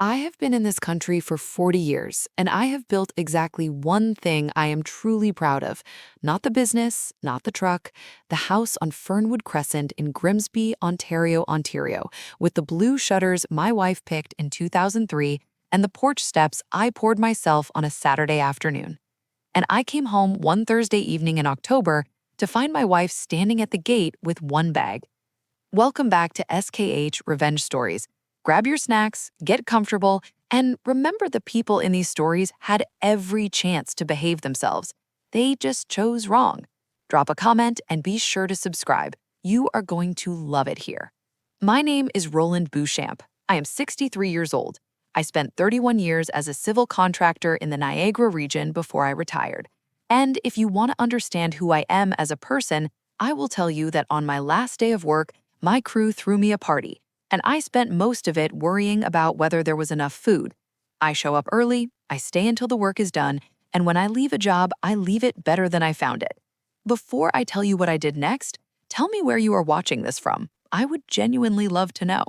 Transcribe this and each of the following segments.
I have been in this country for 40 years, and I have built exactly one thing I am truly proud of. Not the business, not the truck, the house on Fernwood Crescent in Grimsby, Ontario, with the blue shutters my wife picked in 2003 and the porch steps I poured myself on a Saturday afternoon. And I came home one Thursday evening in October to find my wife standing at the gate with one bag. Welcome back to SKH Revenge Stories. Grab your snacks, get comfortable, and remember the people in these stories had every chance to behave themselves. They just chose wrong. Drop a comment and be sure to subscribe. You are going to love it here. My name is Roland Bouchamp. I am 63 years old. I spent 31 years as a civil contractor in the Niagara region before I retired. And if you want to understand who I am as a person, I will tell you that on my last day of work, my crew threw me a party, and I spent most of it worrying about whether there was enough food. I show up early, I stay until the work is done, and when I leave a job, I leave it better than I found it. Before I tell you what I did next, tell me where you are watching this from. I would genuinely love to know.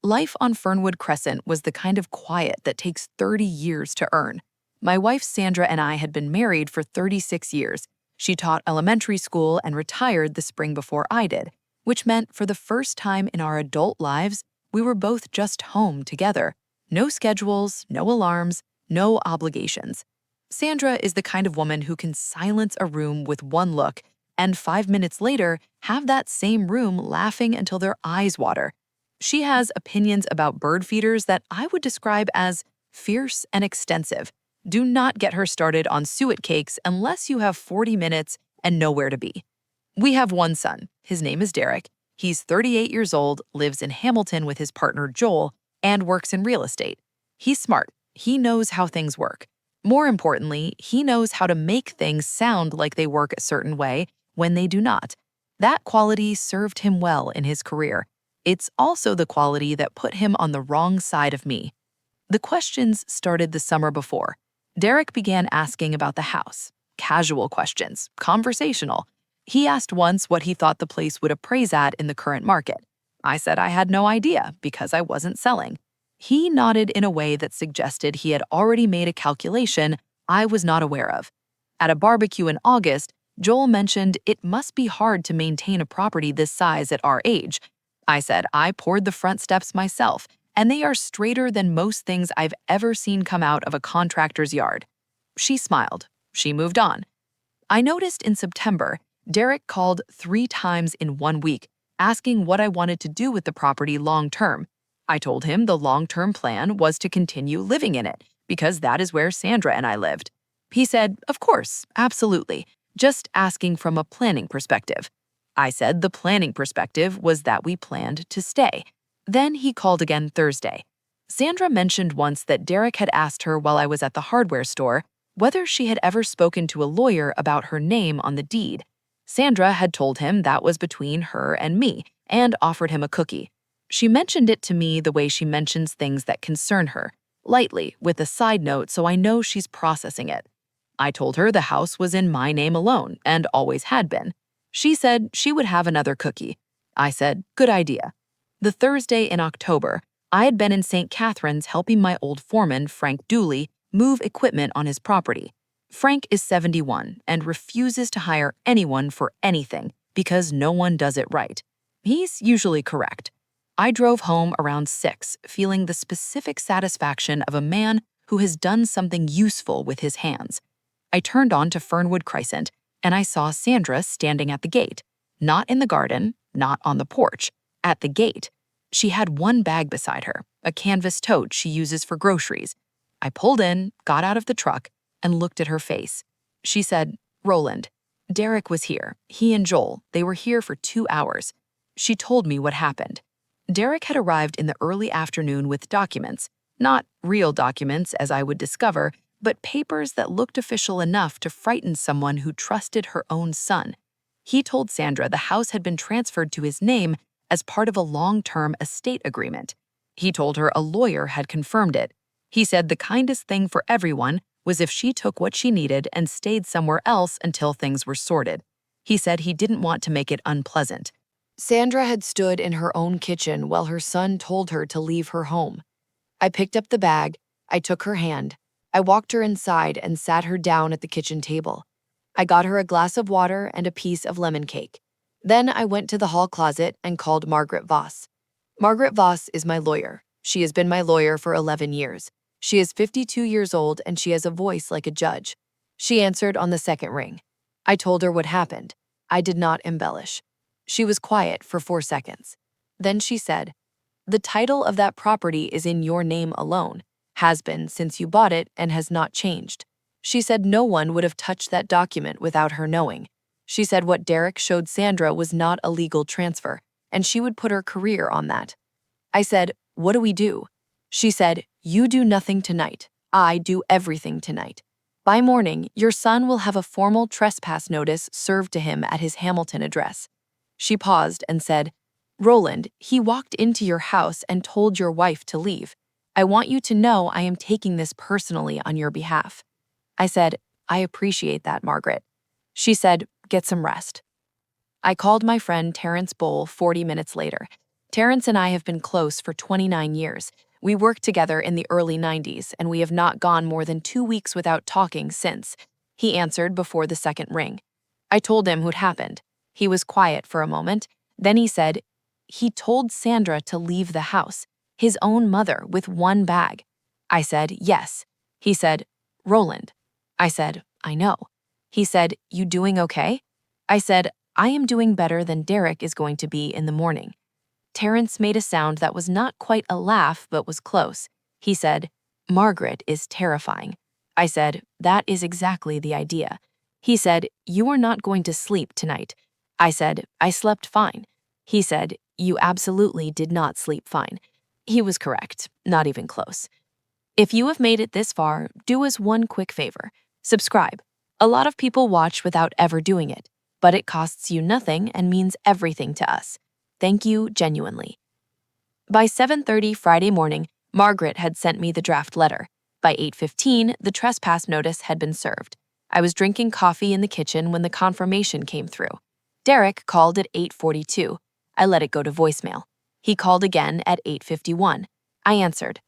Life on Fernwood Crescent was the kind of quiet that takes 30 years to earn. My wife Sandra and I had been married for 36 years. She taught elementary school and retired the spring before I did, which meant for the first time in our adult lives, we were both just home together. No schedules, no alarms, no obligations. Sandra is the kind of woman who can silence a room with one look and 5 minutes later have that same room laughing until their eyes water. She has opinions about bird feeders that I would describe as fierce and extensive. Do not get her started on suet cakes unless you have 40 minutes and nowhere to be. We have one son. His name is Derek. He's 38 years old, lives in Hamilton with his partner Joel, and works in real estate. He's smart. He knows how things work. More importantly, he knows how to make things sound like they work a certain way when they do not. That quality served him well in his career. It's also the quality that put him on the wrong side of me. The questions started the summer before. Derek began asking about the house. Casual questions, conversational. He asked once what he thought the place would appraise at in the current market. I said I had no idea because I wasn't selling. He nodded in a way that suggested he had already made a calculation I was not aware of. At a barbecue in August, Joel mentioned it must be hard to maintain a property this size at our age. I said I poured the front steps myself, and they are straighter than most things I've ever seen come out of a contractor's yard. She smiled. She moved on. I noticed in September, Derek called 3 times in 1 week, asking what I wanted to do with the property long-term. I told him the long-term plan was to continue living in it, because that is where Sandra and I lived. He said, of course, absolutely, just asking from a planning perspective. I said the planning perspective was that we planned to stay. Then he called again Thursday. Sandra mentioned once that Derek had asked her while I was at the hardware store whether she had ever spoken to a lawyer about her name on the deed. Sandra had told him that was between her and me and offered him a cookie. She mentioned it to me the way she mentions things that concern her, lightly, with a side note so I know she's processing it. I told her the house was in my name alone and always had been. She said she would have another cookie. I said, good idea. The Thursday in October, I had been in St. Catharines helping my old foreman, Frank Dooley, move equipment on his property. Frank is 71 and refuses to hire anyone for anything because no one does it right. He's usually correct. I drove home around 6, feeling the specific satisfaction of a man who has done something useful with his hands. I turned on to Fernwood Crescent, and I saw Sandra standing at the gate. Not in the garden, not on the porch, at the gate. She had one bag beside her, a canvas tote she uses for groceries. I pulled in, got out of the truck, and looked at her face. She said, Roland, Derek was here. He and Joel, they were here for 2 hours. She told me what happened. Derek had arrived in the early afternoon with documents, not real documents as I would discover, but papers that looked official enough to frighten someone who trusted her own son. He told Sandra the house had been transferred to his name as part of a long-term estate agreement. He told her a lawyer had confirmed it. He said the kindest thing for everyone was if she took what she needed and stayed somewhere else until things were sorted. He said he didn't want to make it unpleasant. Sandra had stood in her own kitchen while her son told her to leave her home. I picked up the bag. I took her hand. I walked her inside and sat her down at the kitchen table. I got her a glass of water and a piece of lemon cake. Then I went to the hall closet and called Margaret Voss. Margaret Voss is my lawyer. She has been my lawyer for 11 years. She is 52 years old and she has a voice like a judge. She answered on the second ring. I told her what happened. I did not embellish. She was quiet for 4 seconds. Then she said, "The title of that property is in your name alone, has been since you bought it and has not changed." She said no one would have touched that document without her knowing. She said what Derek showed Sandra was not a legal transfer, and she would put her career on that. I said, "What do we do?" She said, "You do nothing tonight. I do everything tonight. By morning, your son will have a formal trespass notice served to him at his Hamilton address." She paused and said, "Roland, he walked into your house and told your wife to leave. I want you to know I am taking this personally on your behalf." I said, "I appreciate that, Margaret." She said, "Get some rest." I called my friend Terrence Bowl 40 minutes later. Terrence and I have been close for 29 years. We worked together in the early 90s, and we have not gone more than 2 weeks without talking since. He answered before the second ring. I told him what happened. He was quiet for a moment. Then he said, "He told Sandra to leave the house, his own mother, with one bag." I said, "Yes." He said, "Roland." I said, "I know." He said, "You doing okay?" I said, "I am doing better than Derek is going to be in the morning." Terrence made a sound that was not quite a laugh but was close. He said, "Margaret is terrifying." I said, "That is exactly the idea." He said, "You are not going to sleep tonight." I said, "I slept fine." He said, "You absolutely did not sleep fine." He was correct, not even close. If you have made it this far, do us one quick favor. Subscribe. A lot of people watch without ever doing it, but it costs you nothing and means everything to us. Thank you genuinely. By 7:30 Friday morning, Margaret had sent me the draft letter. By 8:15, the trespass notice had been served. I was drinking coffee in the kitchen when the confirmation came through. Derek called at 8:42. I let it go to voicemail. He called again at 8:51. I answered.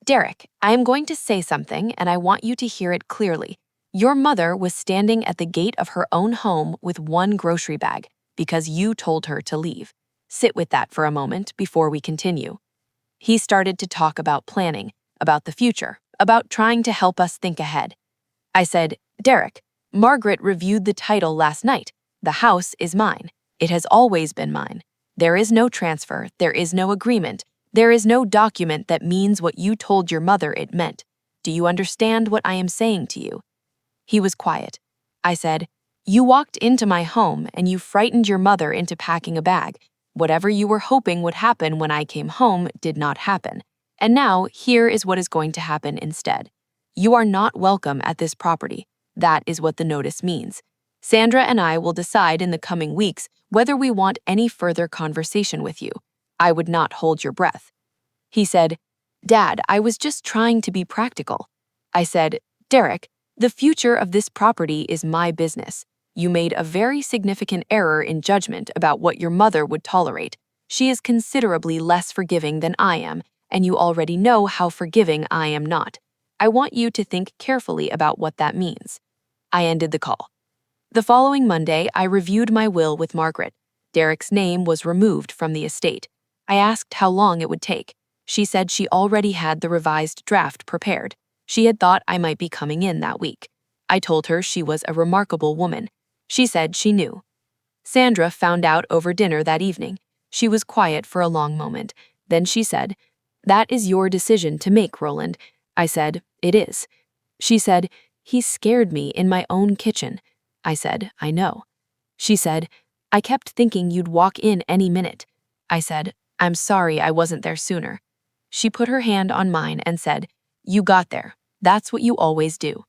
"Derek, I am going to say something and I want you to hear it clearly. Your mother was standing at the gate of her own home with one grocery bag because you told her to leave. Sit with that for a moment before we continue." He started to talk about planning, about the future, about trying to help us think ahead. I said, "Derek, Margaret reviewed the title last night. The house is mine. It has always been mine. There is no transfer, there is no agreement, there is no document that means what you told your mother it meant. Do you understand what I am saying to you?" He was quiet. I said, "You walked into my home and you frightened your mother into packing a bag. Whatever you were hoping would happen when I came home did not happen. And now here is what is going to happen instead. You are not welcome at this property. That is what the notice means. Sandra and I will decide in the coming weeks whether we want any further conversation with you. I would not hold your breath." He said, "Dad, I was just trying to be practical." I said, "Derek, the future of this property is my business. You made a very significant error in judgment about what your mother would tolerate. She is considerably less forgiving than I am, and you already know how forgiving I am not. I want you to think carefully about what that means." I ended the call. The following Monday, I reviewed my will with Margaret. Derek's name was removed from the estate. I asked how long it would take. She said she already had the revised draft prepared. She had thought I might be coming in that week. I told her she was a remarkable woman. She said she knew. Sandra found out over dinner that evening. She was quiet for a long moment. Then she said, "That is your decision to make, Roland." I said, "It is." She said, "He scared me in my own kitchen." I said, "I know." She said, "I kept thinking you'd walk in any minute." I said, "I'm sorry I wasn't there sooner." She put her hand on mine and said, "You got there. That's what you always do."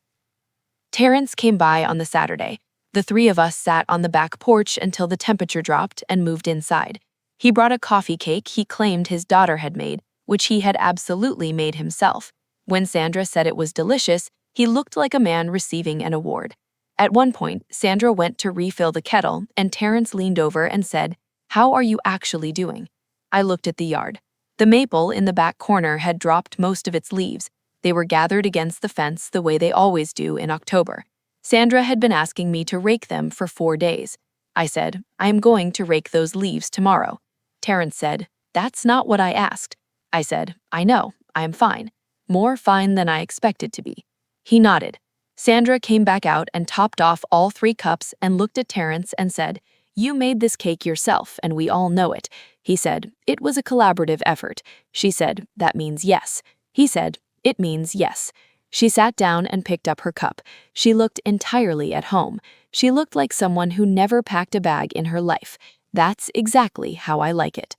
Terrence came by on the Saturday. The three of us sat on the back porch until the temperature dropped and moved inside. He brought a coffee cake he claimed his daughter had made, which he had absolutely made himself. When Sandra said it was delicious, he looked like a man receiving an award. At one point, Sandra went to refill the kettle, and Terrence leaned over and said, "How are you actually doing?" I looked at the yard. The maple in the back corner had dropped most of its leaves. They were gathered against the fence the way they always do in October. Sandra had been asking me to rake them for 4 days. I said, I am going to rake those leaves tomorrow. Terrence said, that's not what I asked. I said, I know, I am fine. More fine than I expected to be. He nodded. Sandra came back out and topped off all 3 cups and looked at Terrence and said, you made this cake yourself, and we all know it. He said, it was a collaborative effort. She said, that means yes. He said, it means yes. She sat down and picked up her cup. She looked entirely at home. She looked like someone who never packed a bag in her life. That's exactly how I like it.